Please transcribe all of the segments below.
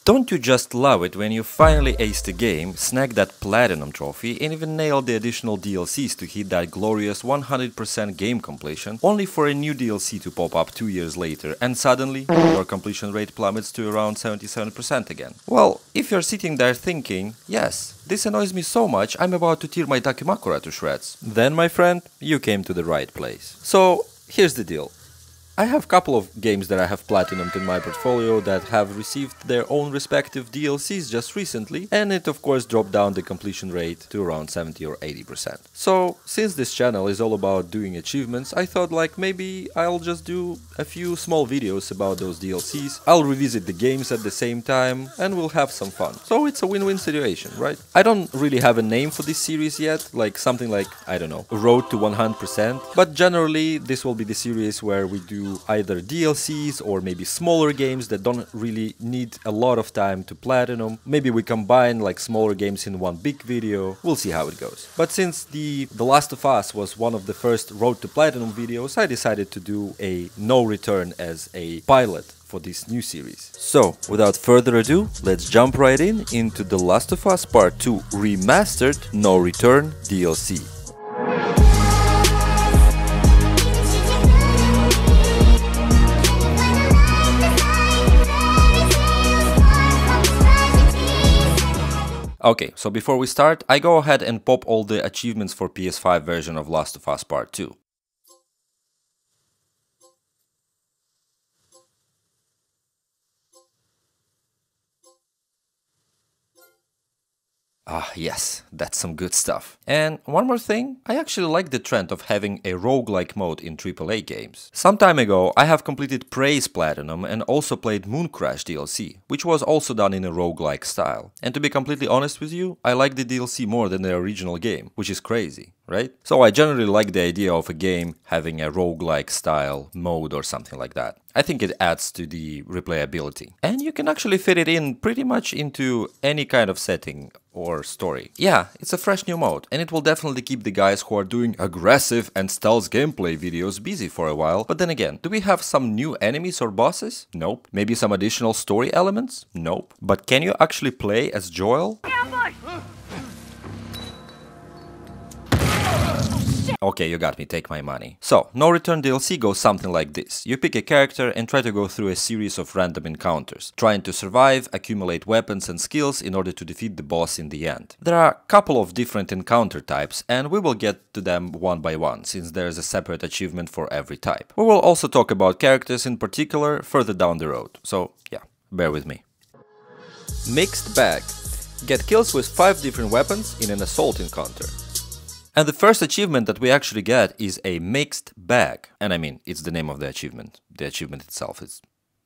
Don't you just love it when you finally ace the game, snag that platinum trophy and even nail the additional DLCs to hit that glorious 100% game completion, only for a new DLC to pop up 2 years later and suddenly your completion rate plummets to around 77% again? Well, if you're sitting there thinking, yes, this annoys me so much I'm about to tear my Dakimakura to shreds, then my friend, you came to the right place. So, here's the deal. I have a couple of games that I have platinumed in my portfolio that have received their own respective DLCs just recently, and it of course dropped down the completion rate to around 70 or 80%. So, since this channel is all about doing achievements, I thought like maybe I'll just do a few small videos about those DLCs, I'll revisit the games at the same time, and we'll have some fun. So it's a win-win situation, right? I don't really have a name for this series yet, like something like, I don't know, Road to 100%, but generally this will be the series where we do either DLCs or maybe smaller games that don't really need a lot of time to platinum. Maybe we combine like smaller games in one big video. We'll see how it goes. But since The Last of Us was one of the first Road to Platinum videos, I decided to do a No Return as a pilot for this new series. So, without further ado, let's jump right into The Last of Us Part 2 Remastered No Return DLC. Okay, so before we start, I go ahead and pop all the achievements for PS5 version of Last of Us Part 2. Ah, yes, that's some good stuff. And one more thing, I actually like the trend of having a roguelike mode in AAA games. Some time ago, I have completed Prey's Platinum and also played Mooncrash DLC, which was also done in a roguelike style. And to be completely honest with you, I like the DLC more than the original game, which is crazy, right? So I generally like the idea of a game having a roguelike style mode or something like that. I think it adds to the replayability. And you can actually fit it in pretty much into any kind of setting or story. Yeah, it's a fresh new mode, and it will definitely keep the guys who are doing aggressive and stealth gameplay videos busy for a while. But then again, do we have some new enemies or bosses? Nope. Maybe some additional story elements? Nope. But can you actually play as Joel? Okay, you got me, take my money. So, No Return DLC goes something like this. You pick a character and try to go through a series of random encounters, trying to survive, accumulate weapons and skills in order to defeat the boss in the end. There are a couple of different encounter types, and we will get to them one by one, since there's a separate achievement for every type. We will also talk about characters in particular further down the road, so yeah, bear with me. Mixed Bag. Get kills with 5 different weapons in an assault encounter. And the first achievement that we actually get is a mixed bag. And I mean, it's the name of the achievement. The achievement itself is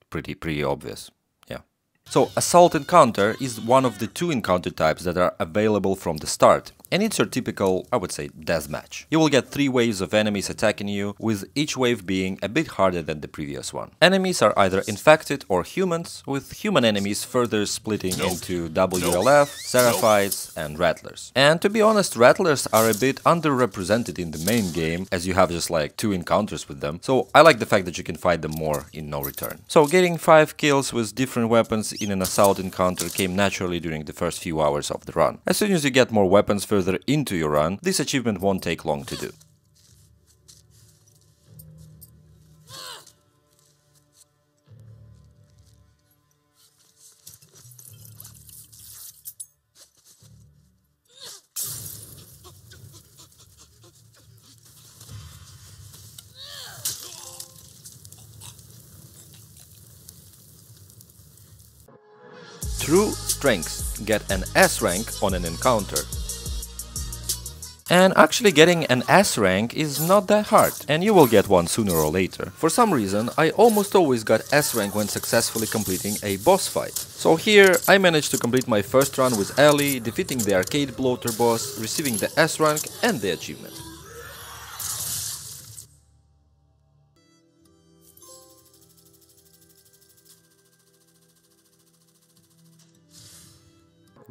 pretty obvious. Yeah. So, Assault Encounter is one of the 2 encounter types that are available from the start. And it's your typical, I would say, deathmatch. You will get 3 waves of enemies attacking you, with each wave being a bit harder than the previous one. Enemies are either infected or humans, with human enemies further splitting into WLF, Seraphites and Rattlers. And to be honest, Rattlers are a bit underrepresented in the main game, as you have just like 2 encounters with them, so I like the fact that you can fight them more in No Return. So getting 5 kills with different weapons in an assault encounter came naturally during the first few hours of the run. As soon as you get more weapons further into your run, this achievement won't take long to do. True Strengths. Get an S rank on an encounter. And actually getting an S rank is not that hard, and you will get one sooner or later. For some reason, I almost always got S rank when successfully completing a boss fight. So here, I managed to complete my first run with Ellie, defeating the arcade bloater boss, receiving the S rank and the achievement.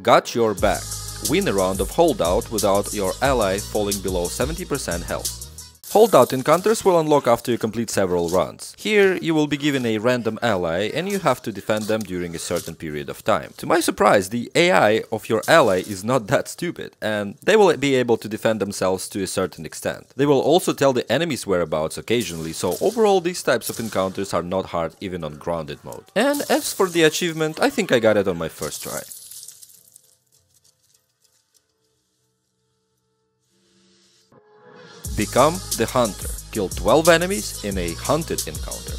Got your back. Win a round of holdout without your ally falling below 70% health. Holdout encounters will unlock after you complete several runs. Here you will be given a random ally and you have to defend them during a certain period of time. To my surprise, the AI of your ally is not that stupid, and they will be able to defend themselves to a certain extent. They will also tell the enemy's whereabouts occasionally, so overall these types of encounters are not hard even on grounded mode. And as for the achievement, I think I got it on my first try. Become the Hunter. Kill 12 enemies in a hunted encounter.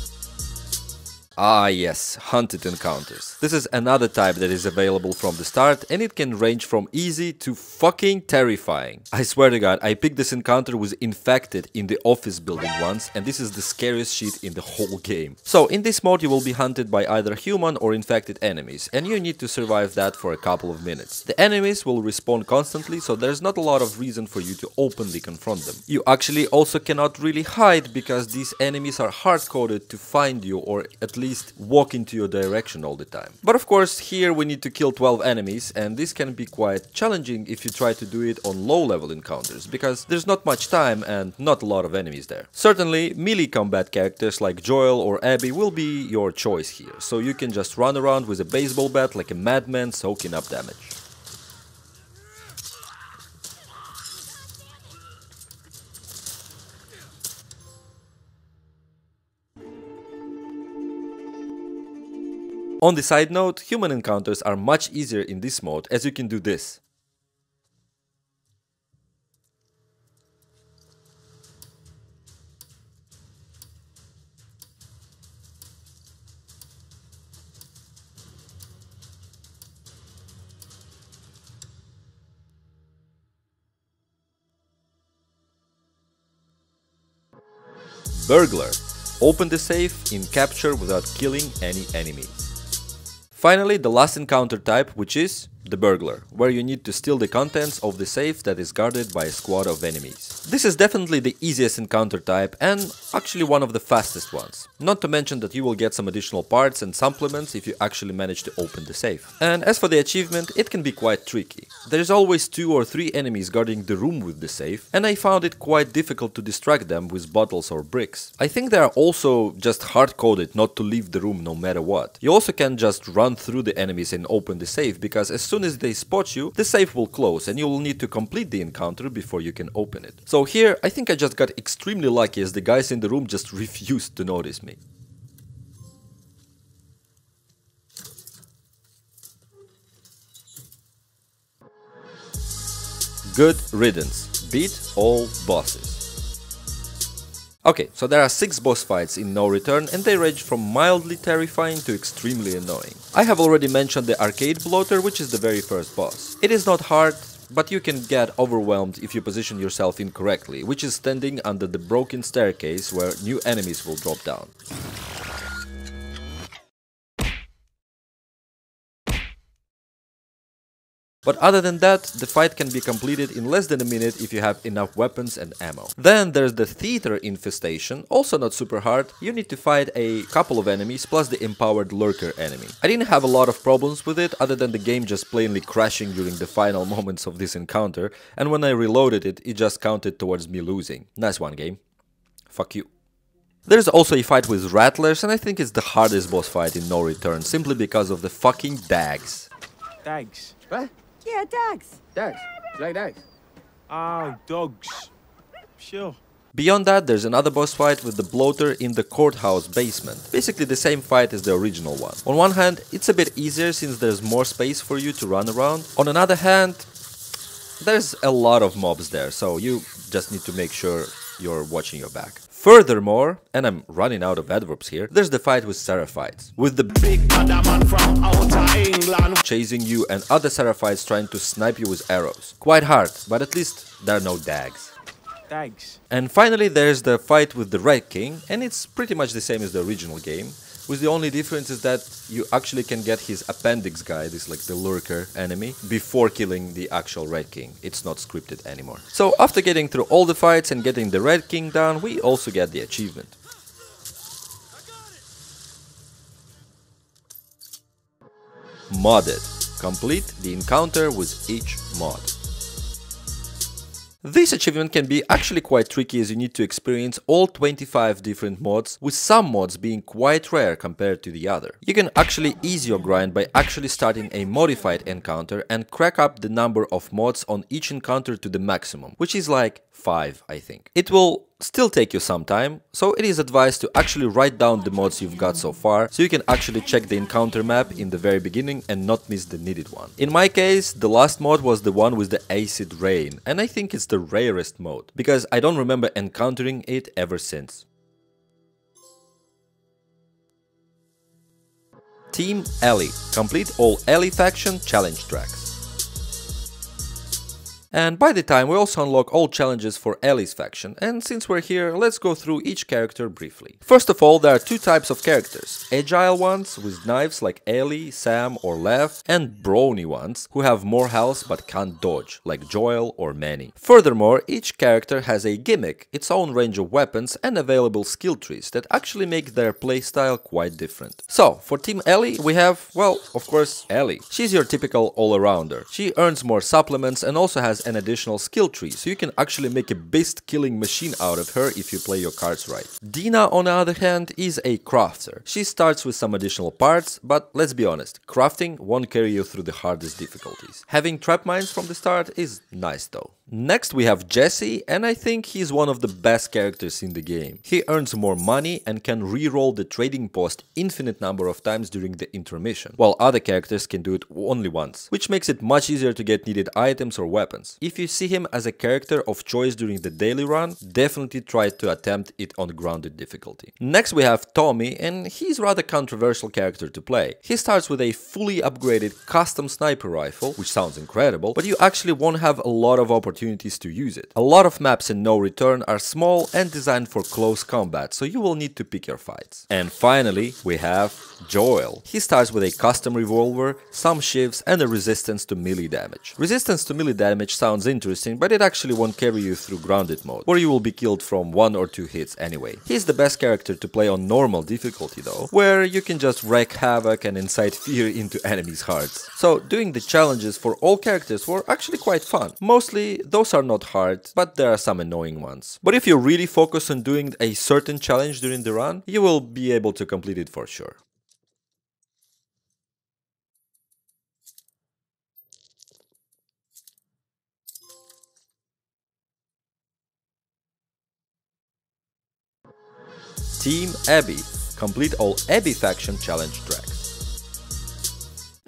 Ah yes, hunted encounters. This is another type that is available from the start, and it can range from easy to fucking terrifying. I swear to god, I picked this encounter with infected in the office building once, and this is the scariest shit in the whole game. So in this mode you will be hunted by either human or infected enemies, and you need to survive that for a couple of minutes. The enemies will respawn constantly, so there's not a lot of reason for you to openly confront them. You actually also cannot really hide, because these enemies are hard-coded to find you, or at least walk into your direction all the time. But of course, here we need to kill 12 enemies, and this can be quite challenging if you try to do it on low-level encounters, because there's not much time and not a lot of enemies there. Certainly, melee combat characters like Joel or Abby will be your choice here, so you can just run around with a baseball bat like a madman soaking up damage. On the side note, human encounters are much easier in this mode, as you can do this. Burglar. Open the safe in capture without killing any enemies. Finally, the last encounter type, which is the Burglar, where you need to steal the contents of the safe that is guarded by a squad of enemies. This is definitely the easiest encounter type and actually one of the fastest ones. Not to mention that you will get some additional parts and supplements if you actually manage to open the safe. And as for the achievement, it can be quite tricky. There's always 2 or 3 enemies guarding the room with the safe, and I found it quite difficult to distract them with bottles or bricks. I think they are also just hard-coded not to leave the room no matter what. You also can just run through the enemies and open the safe, because as soon as they spot you, the safe will close and you will need to complete the encounter before you can open it. So here, I think I just got extremely lucky, as the guys in the room just refused to notice me. Good riddance. Beat all bosses. Okay, so there are 6 boss fights in No Return, and they range from mildly terrifying to extremely annoying. I have already mentioned the arcade bloater, which is the very first boss. It is not hard, but you can get overwhelmed if you position yourself incorrectly, which is standing under the broken staircase where new enemies will drop down. But other than that, the fight can be completed in less than a minute if you have enough weapons and ammo. Then there's the theater infestation, also not super hard. You need to fight a couple of enemies plus the empowered lurker enemy. I didn't have a lot of problems with it, other than the game just plainly crashing during the final moments of this encounter, and when I reloaded it, it just counted towards me losing. Nice one, game. Fuck you. There's also a fight with rattlers, and I think it's the hardest boss fight in No Return, simply because of the fucking dags. Dags? What? Yeah, dogs. Dogs. You like dogs? Oh, dogs. Sure. Beyond that, there's another boss fight with the bloater in the courthouse basement. Basically the same fight as the original one. On one hand, it's a bit easier since there's more space for you to run around. On another hand, there's a lot of mobs there, so you just need to make sure you're watching your back. Furthermore, and I'm running out of adverbs here, there's the fight with Seraphites. With the big man from outer England chasing you and other Seraphites trying to snipe you with arrows. Quite hard, but at least there are no dags. Dags. And finally there's the fight with the Red King, and it's pretty much the same as the original game, with the only difference is that you actually can get his appendix guy, this like the lurker enemy, before killing the actual Red King. It's not scripted anymore. So after getting through all the fights and getting the Red King down, we also get the achievement. Modded. Complete the encounter with each mod. This achievement can be actually quite tricky as you need to experience all 25 different mods, with some mods being quite rare compared to the other. You can actually ease your grind by actually starting a modified encounter and crack up the number of mods on each encounter to the maximum, which is like 5, I think. It will still take you some time, so it is advised to actually write down the mods you've got so far, so you can actually check the encounter map in the very beginning and not miss the needed one. In my case, the last mod was the one with the acid rain, and I think it's the rarest mode, because I don't remember encountering it ever since. Team Ellie. Complete all Ellie faction challenge tracks. And by the time we also unlock all challenges for Ellie's faction, and since we're here, let's go through each character briefly. First of all, there are two types of characters: agile ones with knives like Ellie, Sam or Lev, and brawny ones who have more health but can't dodge, like Joel or Manny. Furthermore, each character has a gimmick, its own range of weapons and available skill trees that actually make their playstyle quite different. So, for Team Ellie, we have, well, of course, Ellie. She's your typical all-arounder. She earns more supplements and also has an additional skill tree, so you can actually make a beast-killing machine out of her if you play your cards right. Dina, on the other hand, is a crafter. She starts with some additional parts, but let's be honest, crafting won't carry you through the hardest difficulties. Having trap mines from the start is nice though. Next we have Jesse, and I think he's one of the best characters in the game. He earns more money and can re-roll the trading post infinite number of times during the intermission, while other characters can do it only once, which makes it much easier to get needed items or weapons. If you see him as a character of choice during the daily run, definitely try to attempt it on grounded difficulty. Next we have Tommy, and he's rather controversial character to play. He starts with a fully upgraded custom sniper rifle, which sounds incredible, but you actually won't have a lot of opportunities to use it. A lot of maps in No Return are small and designed for close combat, so you will need to pick your fights. And finally, we have Joel. He starts with a custom revolver, some shivs and a resistance to melee damage. Resistance to melee damage sounds interesting, but it actually won't carry you through grounded mode, where you will be killed from 1 or 2 hits anyway. He's the best character to play on normal difficulty though, where you can just wreak havoc and incite fear into enemies' hearts. So doing the challenges for all characters were actually quite fun. Mostly those are not hard, but there are some annoying ones. But if you really focus on doing a certain challenge during the run, you will be able to complete it for sure. Team Abby. Complete all Abby faction challenge tracks.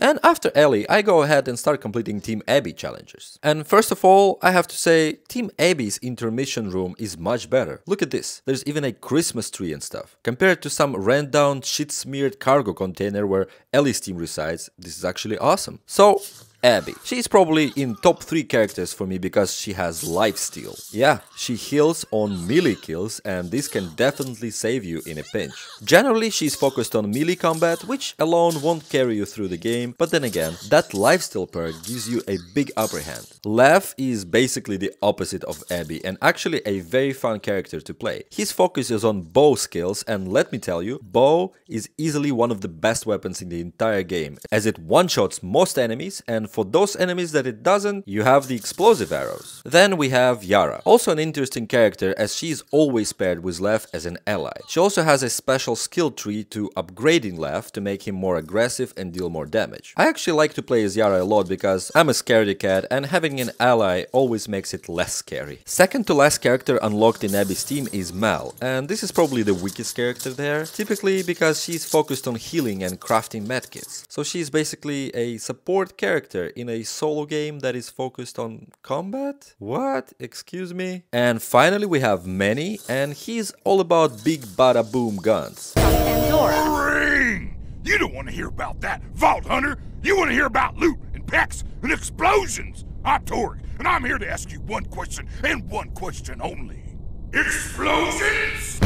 And after Ellie, I go ahead and start completing Team Abby challenges. And first of all, I have to say, Team Abby's intermission room is much better. Look at this, there's even a Christmas tree and stuff. Compared to some ran-down, shit-smeared cargo container where Ellie's team resides, this is actually awesome. So, Abby. She's probably in top 3 characters for me because she has lifesteal. Yeah, she heals on melee kills and this can definitely save you in a pinch. Generally she's focused on melee combat, which alone won't carry you through the game, but then again, that lifesteal perk gives you a big upper hand. Lev is basically the opposite of Abby and actually a very fun character to play. His focus is on bow skills, and let me tell you, bow is easily one of the best weapons in the entire game, as it one-shots most enemies, and for those enemies that it doesn't, you have the explosive arrows. Then we have Yara, also an interesting character as she is always paired with Lev as an ally. She also has a special skill tree to upgrading Lev to make him more aggressive and deal more damage. I actually like to play as Yara a lot because I'm a scaredy cat and having an ally always makes it less scary. Second to last character unlocked in Abby's team is Mal, and this is probably the weakest character there, typically because she's focused on healing and crafting medkits. So she's basically a support character in a solo game that is focused on combat? What? Excuse me? And finally we have Manny, and he's all about big bada boom guns. Ring! You don't want to hear about that, Vault Hunter! You want to hear about loot and packs and explosions! I'm Torg, and I'm here to ask you one question and one question only. Explosions?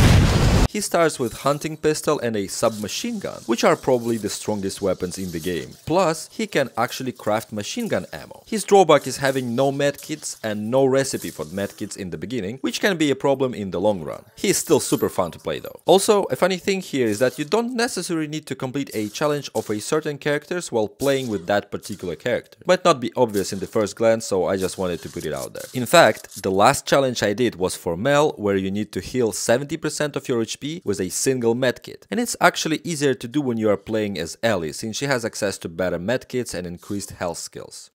He starts with hunting pistol and a submachine gun, which are probably the strongest weapons in the game. Plus, he can actually craft machine gun ammo. His drawback is having no medkits and no recipe for medkits in the beginning, which can be a problem in the long run. He is still super fun to play though. Also, a funny thing here is that you don't necessarily need to complete a challenge of a certain characters while playing with that particular character. Might not be obvious in the first glance, so I just wanted to put it out there. In fact, the last challenge I did was for Mel, where you need to heal 70% of your HP with a single medkit. And it's actually easier to do when you are playing as Ellie, since she has access to better medkits and increased health skills.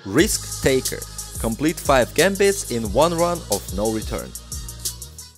Risk Taker. Complete 5 gambits in one run of no return.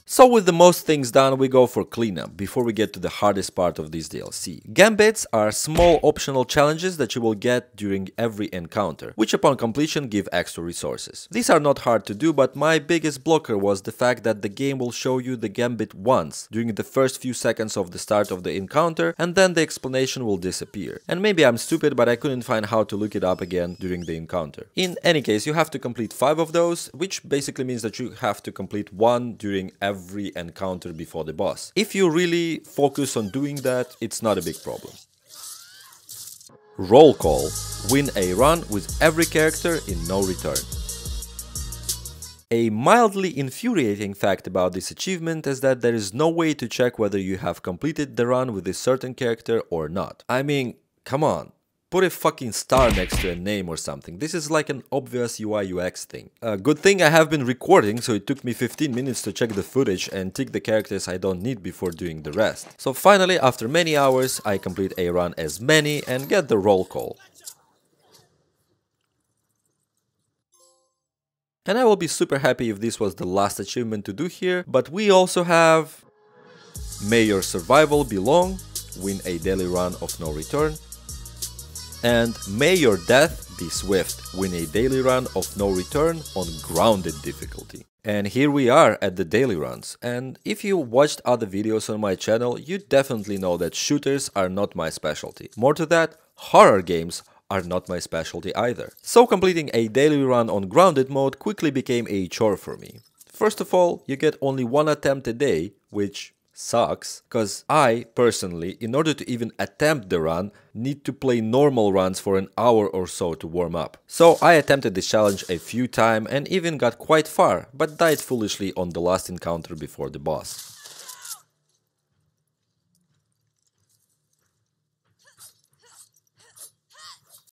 So with the most things done, we go for cleanup before we get to the hardest part of this DLC. Gambits are small optional challenges that you will get during every encounter, which upon completion give extra resources. These are not hard to do, but my biggest blocker was the fact that the game will show you the gambit once during the first few seconds of the start of the encounter, and then the explanation will disappear. And maybe I'm stupid, but I couldn't find how to look it up again during the encounter. In any case, you have to complete 5 of those, which basically means that you have to complete 1 during every encounter before the boss. If you really focus on doing that, it's not a big problem. Roll call. Win a run with every character in no return. A mildly infuriating fact about this achievement is that there is no way to check whether you have completed the run with a certain character or not. I mean, come on. Put a fucking star next to a name or something. This is like an obvious UI UX thing. Good thing I have been recording, so it took me 15 minutes to check the footage and tick the characters I don't need before doing the rest. So finally, after many hours, I complete a run as many and get the roll call. And I will be super happy if this was the last achievement to do here, but we also have May Your Survival Be Long, win a daily run of no return, and May Your Death Be Swift, win a daily run of no return on grounded difficulty. And here we are at the daily runs, and if you watched other videos on my channel, you definitely know that shooters are not my specialty. More to that, horror games are not my specialty either. So completing a daily run on grounded mode quickly became a chore for me. First of all, you get only 1 attempt a day, which sucks, cause I, personally, in order to even attempt the run, need to play normal runs for an hour or so to warm up. So I attempted this challenge a few times and even got quite far, but died foolishly on the last encounter before the boss.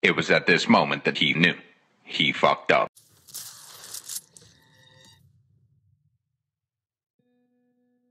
It was at this moment that he knew. He fucked up.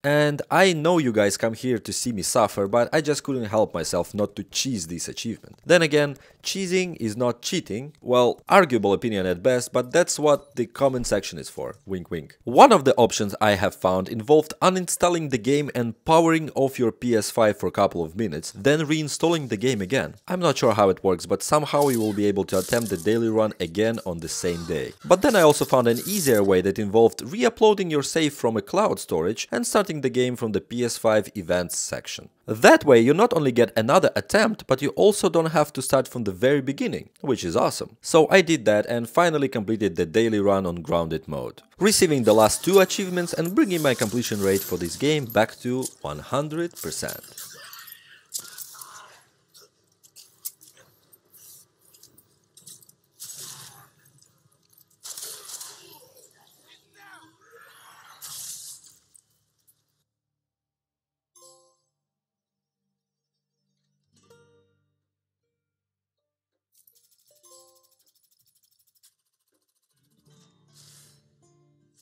And I know you guys come here to see me suffer, but I just couldn't help myself not to cheese this achievement. Then again, cheesing is not cheating. Well, arguable opinion at best, but that's what the comment section is for. Wink wink. One of the options I have found involved uninstalling the game and powering off your PS5 for a couple of minutes, then reinstalling the game again. I'm not sure how it works, but somehow you will be able to attempt the daily run again on the same day. But then I also found an easier way that involved re-uploading your save from a cloud storage and starting the game from the PS5 events section. That way you not only get another attempt, but you also don't have to start from the very beginning, which is awesome. So I did that and finally completed the daily run on grounded mode, receiving the last 2 achievements and bringing my completion rate for this game back to 100%.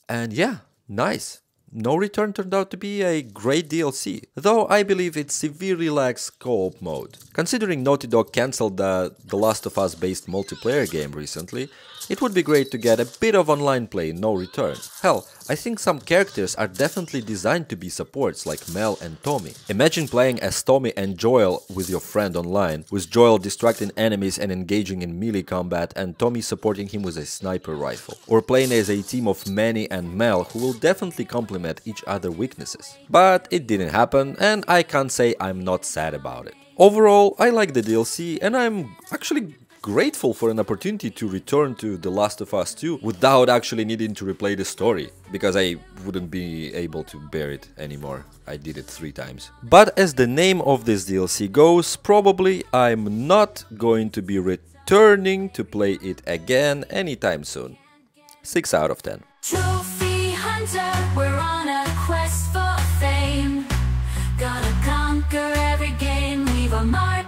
And yeah, nice. No Return turned out to be a great DLC, though I believe it severely lacks co-op mode. Considering Naughty Dog cancelled the Last of Us based multiplayer game recently, it would be great to get a bit of online play in No Return. Hell, I think some characters are definitely designed to be supports like Mel and Tommy. Imagine playing as Tommy and Joel with your friend online, with Joel distracting enemies and engaging in melee combat and Tommy supporting him with a sniper rifle. Or playing as a team of Manny and Mel who will definitely complement each other's weaknesses. But it didn't happen and I can't say I'm not sad about it. Overall, I like the DLC and I'm actually grateful for an opportunity to return to The Last of Us 2 without actually needing to replay the story, because I wouldn't be able to bear it anymore. I did it 3 times. But as the name of this DLC goes, probably I'm not going to be returning to play it again anytime soon. 6 out of 10. Trophy hunter, we're on a quest for fame. Gotta conquer every game, leave a mark